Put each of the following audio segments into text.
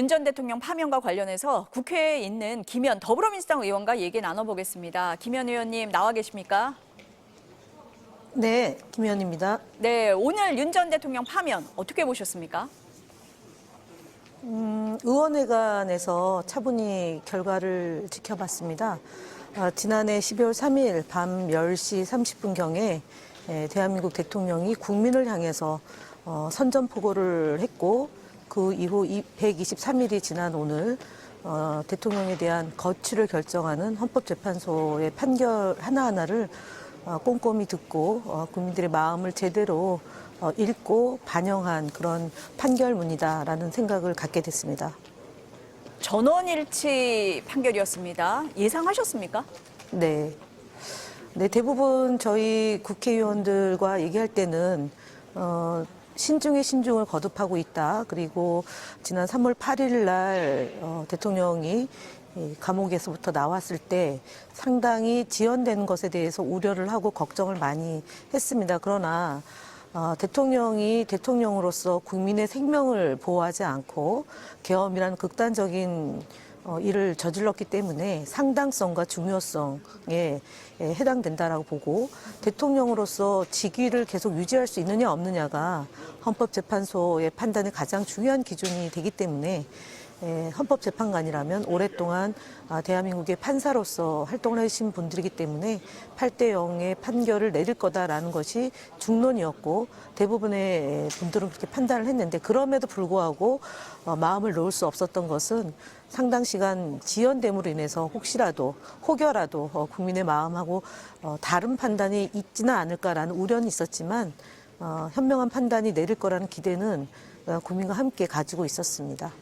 윤 전 대통령 파면과 관련해서 국회에 있는 김현 더불어민주당 의원과 얘기 나눠보겠습니다. 김현 의원님 나와 계십니까? 네, 김현입니다. 네, 오늘 윤 전 대통령 파면 어떻게 보셨습니까? 의원회관에서 차분히 결과를 지켜봤습니다. 지난해 12월 3일 밤 10시 30분경에 대한민국 대통령이 국민을 향해서 선전포고를 했고 그 이후 123일이 지난 오늘 대통령에 대한 거취를 결정하는 헌법재판소의 판결 하나하나를 꼼꼼히 듣고 국민들의 마음을 제대로 읽고 반영한 그런 판결문이다라는 생각을 갖게 됐습니다. 전원일치 판결이었습니다. 예상하셨습니까? 네. 네, 대부분 저희 국회의원들과 얘기할 때는 신중에 신중을 거듭하고 있다. 그리고 지난 3월 8일 날 대통령이 감옥에서부터 나왔을 때 상당히 지연된 것에 대해서 우려를 하고 걱정을 많이 했습니다. 그러나 대통령이 대통령으로서 국민의 생명을 보호하지 않고 계엄이라는 극단적인 일을 저질렀기 때문에 상당성과 중요성에 해당된다라고 보고 대통령으로서 직위를 계속 유지할 수 있느냐 없느냐가 헌법재판소의 판단의 가장 중요한 기준이 되기 때문에 헌법재판관이라면 오랫동안 대한민국의 판사로서 활동을 해주신 분들이기 때문에 8대 0의 판결을 내릴 거다라는 것이 중론이었고 대부분의 분들은 그렇게 판단을 했는데 그럼에도 불구하고 마음을 놓을 수 없었던 것은 상당 시간 지연됨으로 인해서 혹여라도 국민의 마음하고 다른 판단이 있지는 않을까라는 우려는 있었지만 현명한 판단이 내릴 거라는 기대는 국민과 함께 가지고 있었습니다.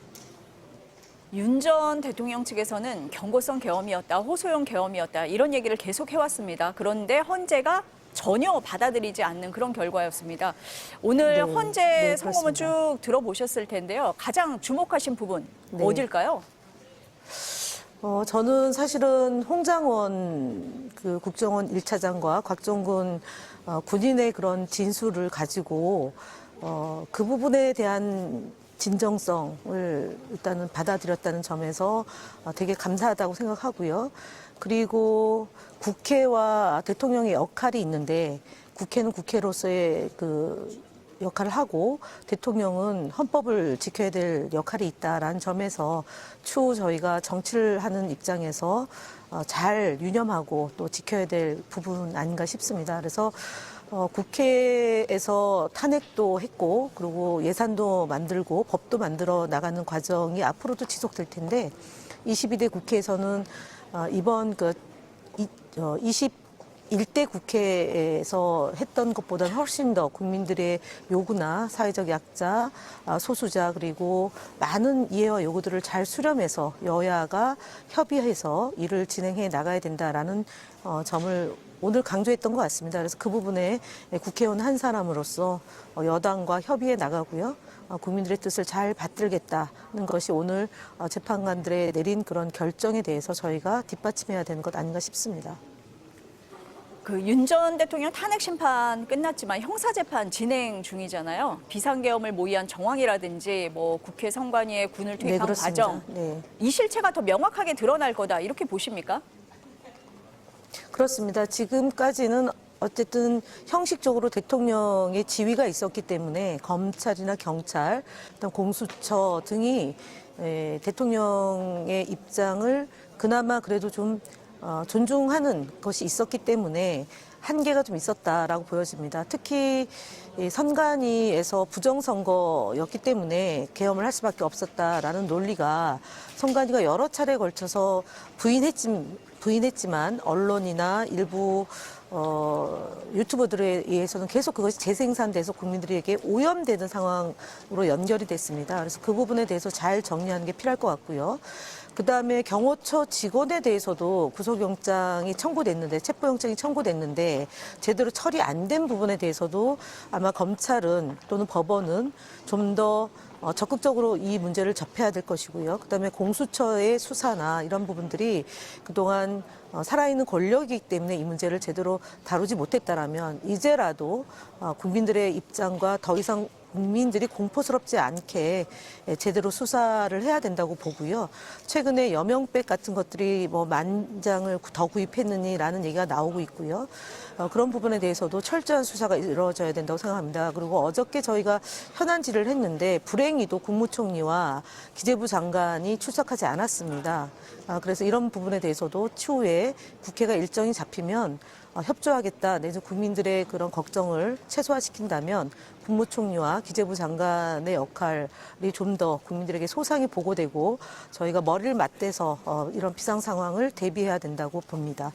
윤 전 대통령 측에서는 경고성 계엄이었다, 호소용 계엄이었다 이런 얘기를 계속 해왔습니다. 그런데 헌재가 전혀 받아들이지 않는 그런 결과였습니다. 오늘 헌재 선고문 쭉 들어보셨을 텐데요. 가장 주목하신 부분 어딜까요? 저는 사실은 홍장원 그 국정원 1차장과 곽종근 군인의 그런 진술을 가지고 그 부분에 대한 진정성을 일단은 받아들였다는 점에서 되게 감사하다고 생각하고요. 그리고 국회와 대통령의 역할이 있는데 국회는 국회로서의 그 역할을 하고 대통령은 헌법을 지켜야 될 역할이 있다라는 점에서 추후 저희가 정치를 하는 입장에서 잘 유념하고 또 지켜야 될 부분 아닌가 싶습니다. 그래서 국회에서 탄핵도 했고 그리고 예산도 만들고 법도 만들어 나가는 과정이 앞으로도 지속될 텐데 22대 국회에서는 이번 21대 국회에서 했던 것보다는 훨씬 더 국민들의 요구나 사회적 약자, 소수자 그리고 많은 이해와 요구들을 잘 수렴해서 여야가 협의해서 일을 진행해 나가야 된다라는 점을 오늘 강조했던 것 같습니다. 그래서 그 부분에 국회의원 한 사람으로서 여당과 협의해 나가고요. 국민들의 뜻을 잘 받들겠다는 것이 오늘 재판관들의 내린 그런 결정에 대해서 저희가 뒷받침해야 되는 것 아닌가 싶습니다. 그 윤 전 대통령 탄핵 심판 끝났지만 형사재판 진행 중이잖아요. 비상계엄을 모의한 정황이라든지 뭐 국회 선관위의 군을 투입한 과정, 이 실체가 더 명확하게 드러날 거다 이렇게 보십니까? 그렇습니다. 지금까지는 어쨌든 형식적으로 대통령의 지위가 있었기 때문에 검찰이나 경찰, 공수처 등이 대통령의 입장을 그나마 그래도 좀 존중하는 것이 있었기 때문에 한계가 좀 있었다라고 보여집니다. 특히 선관위에서 부정선거였기 때문에 계엄을 할 수밖에 없었다라는 논리가 선관위가 여러 차례에 걸쳐서 부인했지만 언론이나 일부 유튜버들에 의해서는 계속 그것이 재생산돼서 국민들에게 오염되는 상황으로 연결이 됐습니다. 그래서 그 부분에 대해서 잘 정리하는 게 필요할 것 같고요. 그다음에 경호처 직원에 대해서도 구속영장이 청구됐는데 체포영장이 청구됐는데 제대로 처리 안 된 부분에 대해서도 아마 검찰은 또는 법원은 좀 더 적극적으로 이 문제를 접해야 될 것이고요. 그다음에 공수처의 수사나 이런 부분들이 그동안 살아있는 권력이기 때문에 이 문제를 제대로 다루지 못했다라면 이제라도 국민들의 입장과 더 이상 국민들이 공포스럽지 않게 제대로 수사를 해야 된다고 보고요. 최근에 여명백 같은 것들이 뭐 만장을 더 구입했느니라는 얘기가 나오고 있고요. 그런 부분에 대해서도 철저한 수사가 이루어져야 된다고 생각합니다. 그리고 어저께 저희가 현안질을 했는데 불행히도 국무총리와 기재부 장관이 출석하지 않았습니다. 그래서 이런 부분에 대해서도 추후에 국회가 일정이 잡히면 협조하겠다, 내지 국민들의 그런 걱정을 최소화시킨다면 국무총리와 기재부 장관의 역할이 좀 더 국민들에게 소상히 보고되고 저희가 머리를 맞대서 이런 비상 상황을 대비해야 된다고 봅니다.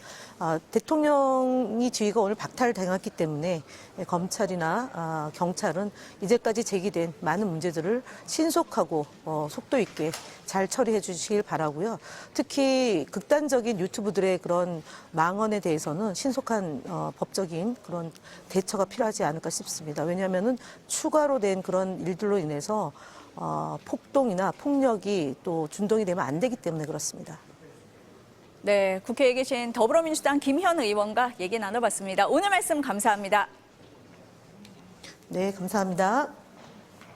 대통령이 지위가 오늘 박탈당했기 때문에 검찰이나 경찰은 이제까지 제기된 많은 문제들을 신속하고 속도 있게 잘 처리해 주시길 바라고요. 특히 극단적인 유튜브들의 그런 망언에 대해서는 신속한 법적인 그런 대처가 필요하지 않을까 싶습니다. 왜냐하면은 추가로 된 그런 일들로 인해서 폭동이나 폭력이 또 준동이 되면 안 되기 때문에 그렇습니다. 네, 국회에 계신 더불어민주당 김현 의원과 얘기 나눠봤습니다. 오늘 말씀 감사합니다. 네, 감사합니다.